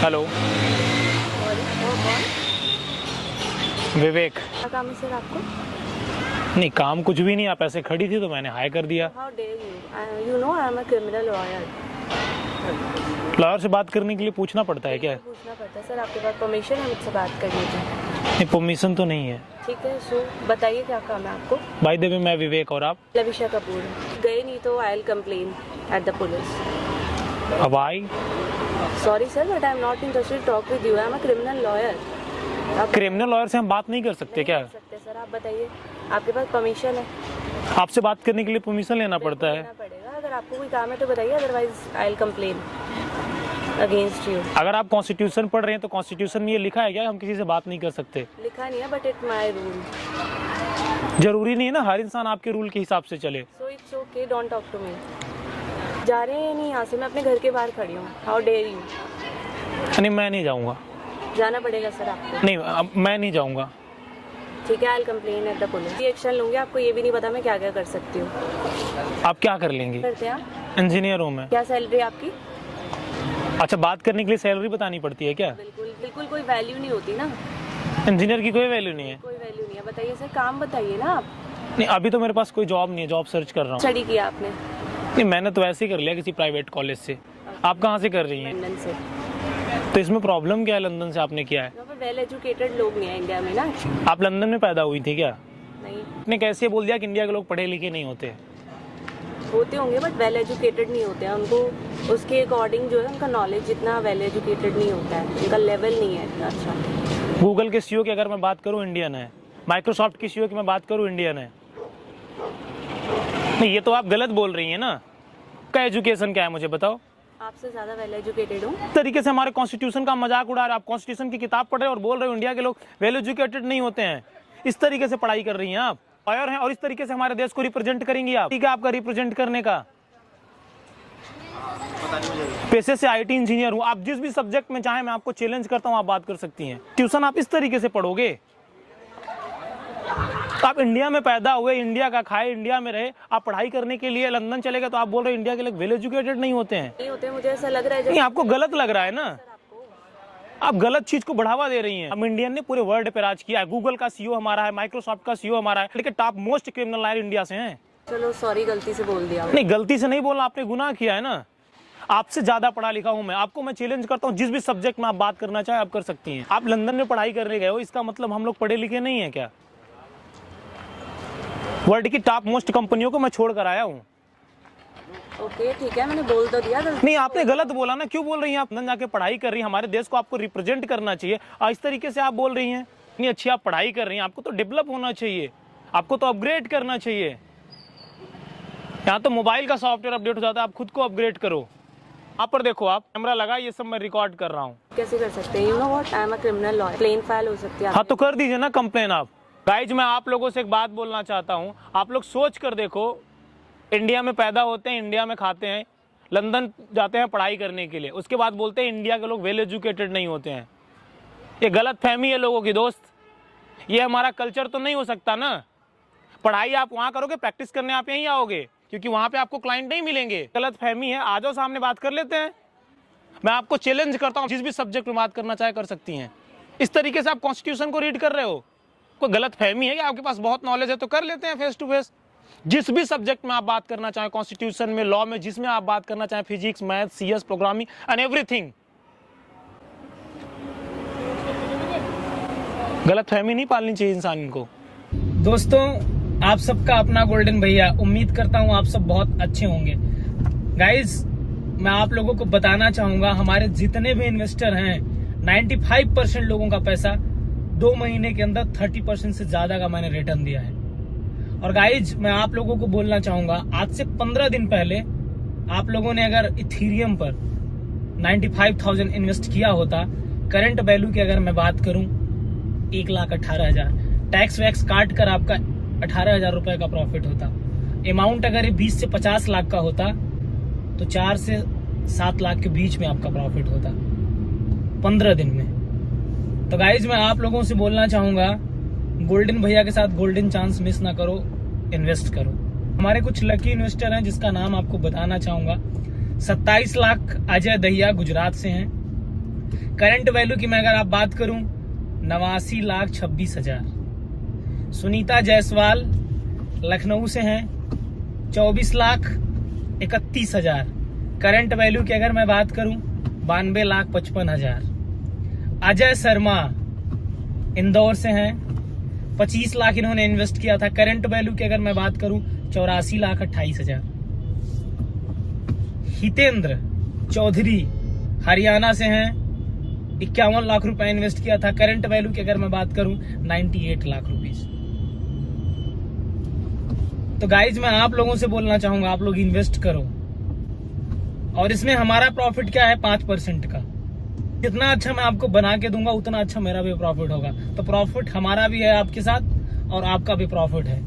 Hello, विवेक। क्या काम है सर आपको? नहीं, काम कुछ भी नहीं, आप ऐसे खड़ी थी तो मैंने हाय कर दिया। How dare you know I am a criminal lawyer. Lawyer से बात करने के लिए पूछना पड़ता है क्या? पूछना पड़ता है सर, आपके पास परमिशन है मुझसे बात करने की? नहीं, परमिशन तो नहीं है। ठीक है, सो बताइए क्या काम है आपको? बाय द वे, मैं विवेक और आप? लविशा कपूर। गए नहीं तो I will complain at the police. अब I sorry sir, but I am not interested to talk with you. I am a criminal lawyer. Criminal lawyer से हम बात नहीं कर सकते क्या? सकते सर, आप बताइए, आपके पास परमिशन है? आपसे बात करने के लिए परमिशन लेना पड़ता है। लेना पड़ेगा। अगर आपको कोई काम है तो बताइए, otherwise I will complain against you. अगर आप कॉन्स्टिट्यूशन पढ़ रहे हैं तो कॉन्स्टिट्यूशन में ये लिखा है क्या हम किसी से बात नहीं कर सकते? लिखा नहीं है, बट इट्स माय रूल। जरूरी नहीं है ना हर इंसान आपके रूल के हिसाब से चले। So it's okay, don't talk to me. जा रहे हैं नहीं यहाँ से? मैं अपने घर के बाहर खड़ी हूँ। How dare you. नहीं, मैं नहीं जाऊँगा। जाना पड़ेगा सर आपको। नहीं, अब मैं नहीं जाऊँगा। ठीक है, आई will complain at the police. Action लूंगी। आपको ये भी नहीं पता मैं क्या क्या कर सकती हूँ। आप क्या कर लेंगे? करते हैं आप? इंजीनियर हूँ मैं। क्या सैलरी आपकी? अच्छा, बात करने के लिए सैलरी बतानी पड़ती है क्या? बिल्कुल बिल्कुल, कोई वैल्यू नहीं होती ना। इंजीनियर की कोई वैल्यू नहीं है? कोई वैल्यू नहीं है। बताइए सर, काम बताइए ना आप। नहीं, अभी तो मेरे पास कोई जॉब नहीं है, जॉब सर्च कर रहा हूँ। स्टडी किया आपने? नहीं, मैंने तो ऐसे ही कर लिया किसी प्राइवेट कॉलेज से। आप कहाँ से कर रही हैं? लंदन से। तो इसमें प्रॉब्लम क्या है? लंदन से आपने किया है? यहाँ पर वेल एजुकेटेड लोग नहीं है इंडिया में ना। आप लंदन में पैदा हुई थी क्या? नहीं। आपने कैसे बोल दिया कि इंडिया के लोग पढ़े लिखे नहीं होते? होते होंगे, बट वेल एजुकेटेड नहीं होते हैं। उनको उसके अकॉर्डिंग जो है उनका नॉलेज जितना वेल एजुकेटेड नहीं होता है, उनका लेवल नहीं है इतना अच्छा। गूगल के सीईओ की अगर मैं बात करूँ इंडियन है, माइक्रोसॉफ्ट की सीईओ की मैं बात करूँ इंडियन है। नहीं, ये तो आप गलत बोल रही हैं ना। का एजुकेशन क्या है मुझे बताओ? आपसे ज्यादा वेल एजुकेटेड हूँ। इस तरीके से हमारे कॉन्स्टिट्यूशन का मजाक उड़ा रहे हैं। आप कॉन्स्टिट्यूशन की किताब पढ़ रहे हो और बोल रहे हो इंडिया के लोग वेल एजुकेटेड नहीं होते हैं। इस तरीके से पढ़ाई कर रही हैं आप, लॉयर हैं और इस तरीके से हमारे देश को रिप्रेजेंट करेंगी आप। ठीक है, आपका रिप्रेजेंट करने का पेशे से आईटी इंजीनियर हूँ। आप जिस भी सब्जेक्ट में चाहे मैं आपको चैलेंज करता हूँ, आप बात कर सकती हैं। ट्यूशन आप इस तरीके से पढ़ोगे? आप इंडिया में पैदा हुए, इंडिया का खाए, इंडिया में रहे, आप पढ़ाई करने के लिए लंदन चले गए तो आप बोल रहे हो इंडिया के लोग वेल एजुकेटेड नहीं होते हैं? नहीं होते, मुझे ऐसा लग रहा है। नहीं, आपको गलत लग रहा है ना। आप गलत चीज को बढ़ावा दे रही हैं। हम इंडियन ने पूरे वर्ल्ड पे राज किया है। गूगल का सीईओ हमारा है, माइक्रोसॉफ्ट का सीईओ हमारा है, लेकिन top most criminal lawyer India से हैं। चलो सॉरी, गलती से बोल दिया। नहीं, गलती से नहीं बोला, आपने गुनाह किया है ना। आपसे ज्यादा पढ़ा लिखा हूं मैं। आपको मैं चैलेंज करता हूं, जिस भी सब्जेक्ट में आप बात करना चाहे आप कर सकती हैं। आप लंदन में पढ़ाई करने गए हो, इसका मतलब हम लोग पढ़े लिखे नहीं है क्या? वर्ल्ड की टॉप मोस्ट कंपनियों को मैं छोड़ कर आया हूँ। ओके ठीक है, मैंने बोल तो दिया। नहीं, आपने गलत बोला ना। क्यों बोल रही हैं आप? लंदन जाके पढ़ाई कर रही हैं, हमारे देश को आपको रिप्रेजेंट करना चाहिए और इस तरीके से आप बोल रही हैं। इतनी अच्छी आप पढ़ाई कर रही हैं, आपको तो डेवलप होना चाहिए, आपको तो अपग्रेड करना चाहिए। यहाँ तो मोबाइल का सॉफ्टवेयर अपडेट हो जाता है, आप खुद को अपग्रेड करो। आप पर देखो, आप कैमरा लगा, ये सब मैं रिकॉर्ड कर रहा हूँ। कैसे कर सकते हैं? You know what, I am a criminal lawyer. Plain file हो सकती है। हाँ, तो कर दीजिए ना कंप्लेन आप। गाइज, मैं आप लोगों से एक बात बोलना चाहता हूँ। आप लोग सोच कर देखो, इंडिया में पैदा होते हैं, इंडिया में खाते हैं, लंदन जाते हैं पढ़ाई करने के लिए, उसके बाद बोलते हैं इंडिया के लोग वेल एजुकेटेड नहीं होते हैं। ये गलत फहमी है लोगों की दोस्त। ये हमारा कल्चर तो नहीं हो सकता ना। पढ़ाई आप वहाँ करोगे, प्रैक्टिस करने आप यहीं आओगे, क्योंकि वहाँ पे आपको क्लाइंट नहीं मिलेंगे। गलत फहमी है। आ जाओ सामने बात कर लेते हैं। मैं आपको चैलेंज करता हूँ, जिस भी सब्जेक्ट में बात करना चाहे कर सकती हैं। इस तरीके से आप कॉन्स्टिट्यूशन को रीड कर रहे हो। कोई गलत फहमी है कि आपके पास बहुत नॉलेज है तो कर लेते हैं फेस टू फेस। जिस भी सब्जेक्ट में आप बात करना चाहें, कॉन्स्टिट्यूशन में, लॉ में, जिसमें आप बात करना चाहें, physics, math, CS, programming and everything. गलत फहमी नहीं पालनी चाहिए इंसान को। दोस्तों, आप सबका अपना गोल्डन भैया। उम्मीद करता हूं आप सब बहुत अच्छे होंगे। गाइज, मैं आप लोगों को बताना चाहूंगा, हमारे जितने भी इन्वेस्टर हैं, 95% लोगों का पैसा 2 महीने के अंदर 30% से ज्यादा का मैंने रिटर्न दिया है। और गाइज, मैं आप लोगों को बोलना चाहूंगा, आज से 15 दिन पहले आप लोगों ने अगर इथीरियम पर 95,000 इन्वेस्ट किया होता, करंट वैल्यू की अगर मैं बात करूं 1,18,000, टैक्स वैक्स काट कर आपका 18,000 रुपए का प्रॉफिट होता। अमाउंट अगर 20 से 50 लाख का होता तो 4 से 7 लाख के बीच में आपका प्रॉफिट होता 15 दिन में। तो गाइज, मैं आप लोगों से बोलना चाहूंगा, गोल्डन भैया के साथ गोल्डन चांस मिस ना करो, इन्वेस्ट करो। हमारे कुछ लकी इन्वेस्टर हैं जिसका नाम आपको बताना चाहूंगा। 27 लाख अजय दहिया गुजरात से हैं, करंट वैल्यू की मैं अगर आप बात करूं 89,26,000। सुनीता जायसवाल लखनऊ से हैं 24,31,000। करंट वैल्यू की अगर मैं बात करूं 92,55,000। अजय शर्मा इंदौर से हैं 25 लाख इन्होंने इन्वेस्ट किया था। करंट वैल्यू की अगर मैं बात करूं 84,28,000। हितेंद्र चौधरी हरियाणा से हैं 51 लाख रुपए इन्वेस्ट किया था। करंट वैल्यू की अगर मैं बात करूं 98 लाख रुपीस। तो गाइज मैं आप लोगों से बोलना चाहूंगा आप लोग इन्वेस्ट करो, और इसमें हमारा प्रॉफिट क्या है 5% का। जितना अच्छा मैं आपको बना के दूंगा उतना अच्छा मेरा भी प्रॉफिट होगा। तो प्रॉफिट हमारा भी है आपके साथ और आपका भी प्रॉफिट है।